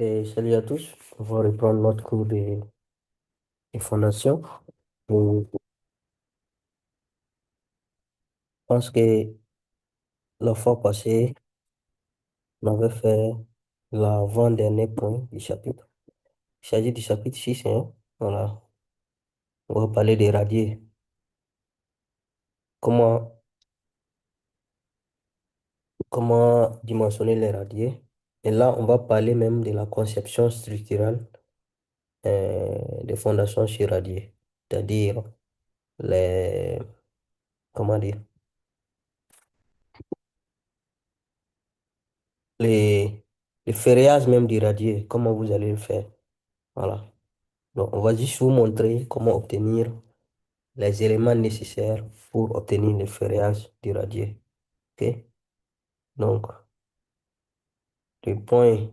Et salut à tous. On va reprendre notre cours des fondations. Je pense que la fois passée, on avait fait l'avant-dernier point du chapitre. Il s'agit du chapitre 6, hein. Voilà. On va parler des radiers. Comment, comment dimensionner les radiers. Et là, on va parler même de la conception structurelle des fondations sur radiers. C'est-à-dire les, comment dire, les, les ferrailles même du radier. Comment vous allez le faire. Voilà. Donc, on va juste vous montrer comment obtenir les éléments nécessaires pour obtenir le ferrage du radier. OK? Donc, le point,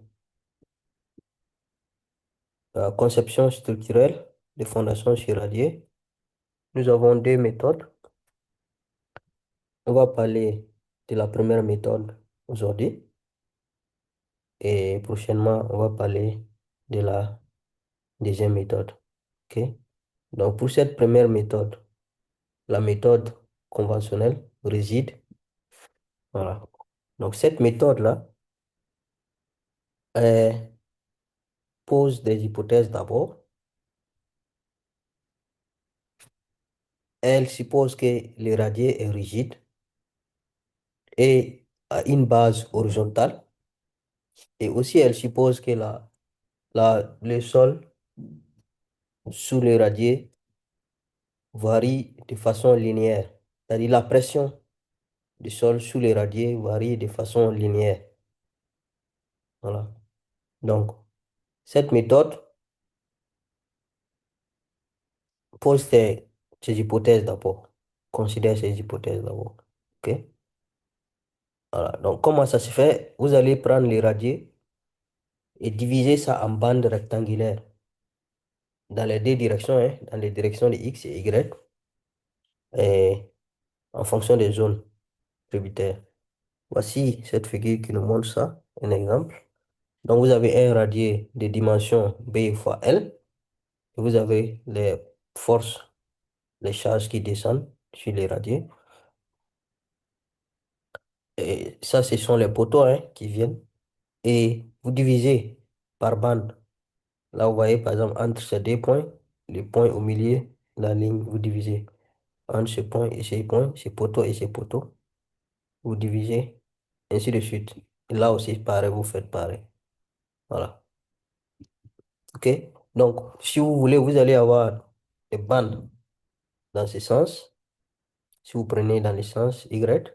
conception structurelle des fondations sur radier. Nous avons deux méthodes. On va parler de la première méthode aujourd'hui et prochainement, on va parler de la deuxième méthode. OK? Donc, pour cette première méthode, la méthode conventionnelle rigide. Voilà. Donc, cette méthode-là, pose des hypothèses d'abord. Elle suppose que le radier est rigide et a une base horizontale. Et aussi, elle suppose que le sol sous le radier varie de façon linéaire. C'est-à-dire la pression du sol sous le radier varie de façon linéaire. Voilà. Donc, cette méthode pose ces hypothèses d'abord. Considère ces hypothèses d'abord. OK? Voilà. Donc, comment ça se fait? Vous allez prendre le radier et diviser ça en bandes rectangulaires dans les deux directions, hein, dans les directions de X et Y, et en fonction des zones tributaires. Voici cette figure qui nous montre ça, un exemple. Donc, vous avez un radier de dimension B fois L, et vous avez les forces, les charges qui descendent sur les radiers. Et ça, ce sont les poteaux, hein, qui viennent. Et vous divisez par bande. Là, vous voyez, par exemple, entre ces deux points, le point au milieu, la ligne, vous divisez entre ce point et ce point, ce poteau et ce poteau, vous divisez, ainsi de suite. Et là aussi, pareil, vous faites pareil. Voilà. OK? Donc, si vous voulez, vous allez avoir des bandes dans ce sens. Si vous prenez dans le sens Y,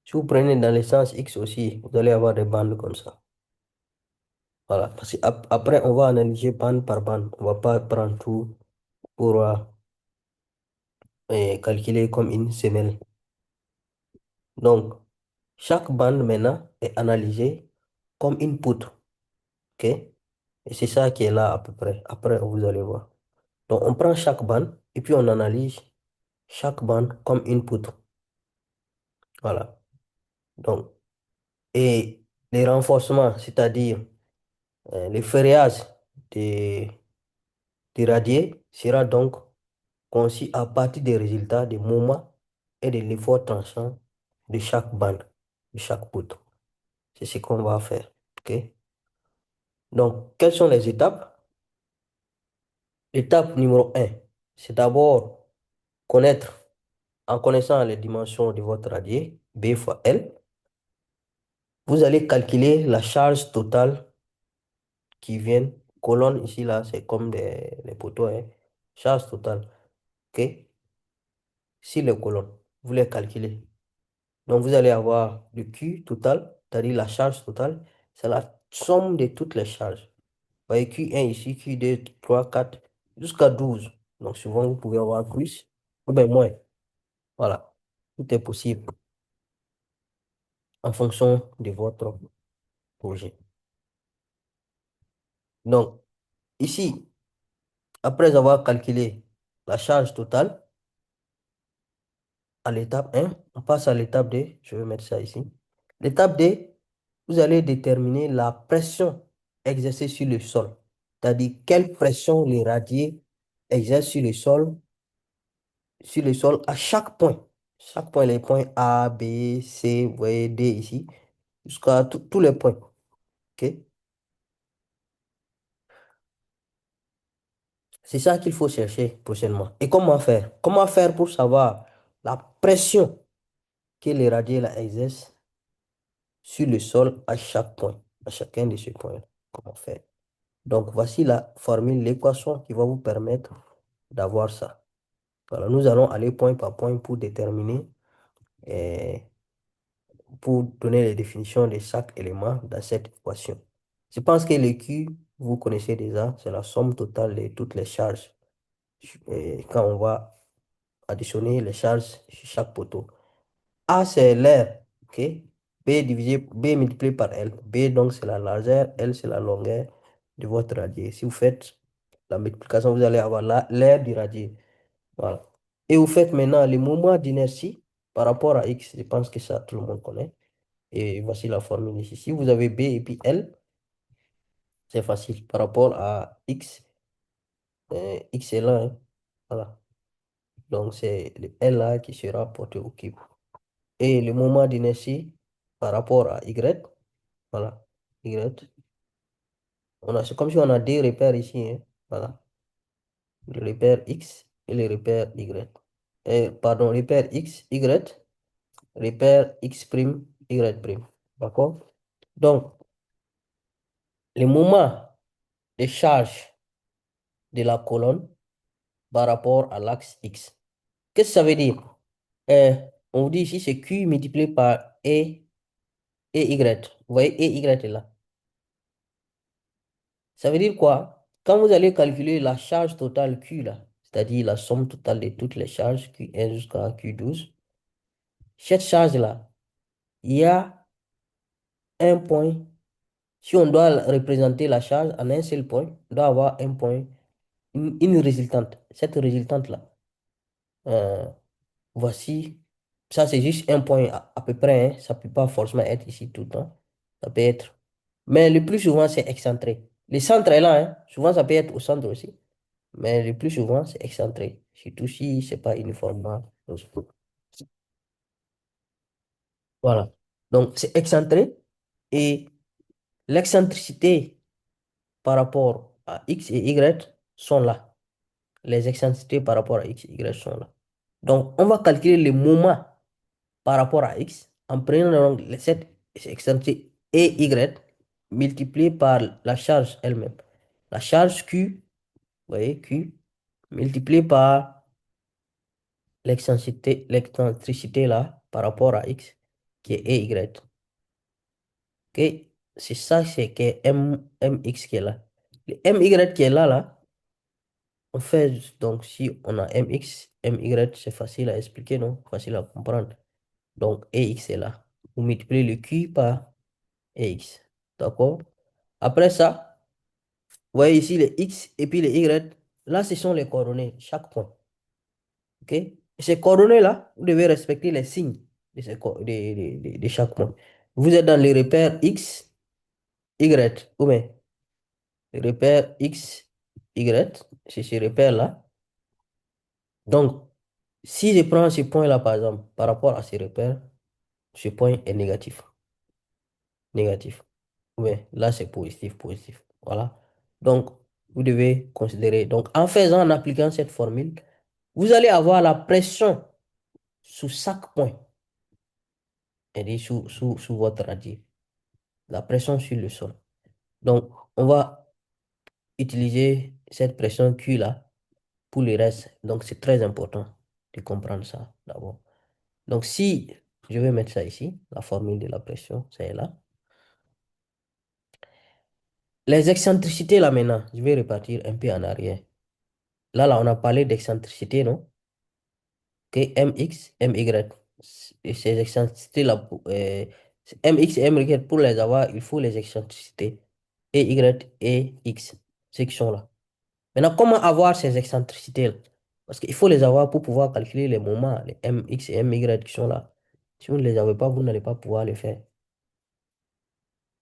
si vous prenez dans le sens X aussi, vous allez avoir des bandes comme ça. Voilà. Parce qu'après, on va analyser bande par bande. On ne va pas prendre tout pour calculer comme une semelle. Donc, chaque bande maintenant est analysée comme une poutre. OK? Et c'est ça qui est là à peu près. Après, vous allez voir. Donc, on prend chaque bande et puis on analyse chaque bande comme une poutre. Voilà. Donc, et les renforcements, c'est-à-dire le ferrillage des, des radiers sera donc conçu à partir des résultats des moments et de l'effort tranchant de chaque bande, de chaque poutre. C'est ce qu'on va faire. OK? Donc, quelles sont les étapes? L'étape numéro un, c'est d'abord connaître, en connaissant les dimensions de votre radier, B fois L, vous allez calculer la charge totale qui vient. Colonne ici, là, c'est comme les poteaux, hein. Charge totale. OK? Si les colonnes, vous les calculez. Donc, vous allez avoir le Q total, c'est-à-dire la charge totale, c'est la somme de toutes les charges. Vous voyez Q1 ici, Q2, 3, 4, jusqu'à 12. Donc, souvent, vous pouvez avoir plus ou bien moins. Voilà. Tout est possible en fonction de votre projet. Donc, ici, après avoir calculé la charge totale à l'étape 1, on passe à l'étape 2. Je vais mettre ça ici. L'étape 2, vous allez déterminer la pression exercée sur le sol. C'est-à-dire quelle pression les radiers exercent sur le sol à chaque point. Chaque point, les points A, B, C, vous voyez D ici, jusqu'à tous les points. OK? C'est ça qu'il faut chercher prochainement. Et comment faire? Comment faire pour savoir la pression que les radiers là, exercent sur le sol à chaque point, à chacun de ces points? Comment faire? Donc, voici la formule, l'équation qui va vous permettre d'avoir ça. Voilà, nous allons aller point par point pour déterminer, et pour donner les définitions de chaque élément dans cette équation. Je pense que le Q, vous connaissez déjà, c'est la somme totale de toutes les charges. Et quand on va additionner les charges sur chaque poteau. A, c'est l'air, ok? B multiplié par L. B, donc, c'est la largeur, L, c'est la longueur de votre radier. Si vous faites la multiplication, vous allez avoir l'air du radier. Voilà. Et vous faites maintenant le moment d'inertie par rapport à X. Je pense que ça, tout le monde connaît. Et voici la formule ici. Si vous avez B et puis L, c'est facile. Par rapport à X, X est là, hein. Voilà. Donc, c'est le L là qui sera porté au cube. Et le moment d'inertie par rapport à Y, voilà. Y, c'est comme si on a deux repères ici, hein. Voilà. Le repère X et le repère Y. Pardon, repère X, Y, repère X', Y'. D'accord? Donc, le moment de charge de la colonne par rapport à l'axe X. Qu'est-ce que ça veut dire? Euh, on vous dit ici, c'est Q multiplié par et Y. Vous voyez, et Y est là. Ça veut dire quoi? Quand vous allez calculer la charge totale Q là, c'est-à-dire la somme totale de toutes les charges, Q1 jusqu'à Q12, cette charge-là, il y a un point. Si on doit représenter la charge en un seul point, on doit avoir un point, une résultante. Cette résultante-là, euh, voici, ça c'est juste un point à peu près, hein. Ça ne peut pas forcément être ici tout le temps. Ça peut être. Mais le plus souvent, c'est excentré. Le centre est là, hein. Souvent, ça peut être au centre aussi. Mais le plus souvent, c'est excentré. Surtout si ce n'est pas uniformément. Voilà. Donc, c'est excentré et l'excentricité par rapport à X et Y sont là. Les excentricités par rapport à X et Y sont là. Donc, on va calculer le moment par rapport à X en prenant donc cette excentricité et Y multiplié par la charge elle-même. La charge Q, vous voyez, Q, multiplié par l'excentricité là par rapport à X, qui est EY. Ok? C'est ça, c'est que MX qui est là. Le MY qui est là, on fait, donc si on a MX, MY, c'est facile à expliquer, non? Facile à comprendre. Donc, EX est là. Vous multipliez le Q par EX. D'accord? Après ça, vous voyez ici les X et puis les Y. Là, ce sont les coordonnées, chaque point. OK? Et ces coordonnées-là, vous devez respecter les signes de, de chaque point. Vous êtes dans les repères X, Y, ou bien le repère X, Y, c'est ce repère-là. Donc, si je prends ce point-là, par exemple, par rapport à ce repère, ce point est négatif. Négatif. Ou bien là, c'est positif, positif. Voilà. Donc, vous devez considérer. Donc, en faisant, en appliquant cette formule, vous allez avoir la pression sous chaque point. Et sous votre radier. La pression sur le sol. Donc, on va utiliser cette pression Q là pour le reste. Donc, c'est très important de comprendre ça d'abord. Donc, si je vais mettre ça ici, la formule de la pression, c'est là. Les excentricités là maintenant, je vais repartir un peu en arrière. Là, on a parlé d'excentricité, non? Que MX, MY. Et ces excentricités là, MX et MY, pour les avoir, il faut les excentricités. Et Y et X, ceux qui sont là. Maintenant, comment avoir ces excentricités-là? Parce qu'il faut les avoir pour pouvoir calculer les moments, les MX et MY qui sont là. Si vous ne les avez pas, vous n'allez pas pouvoir les faire.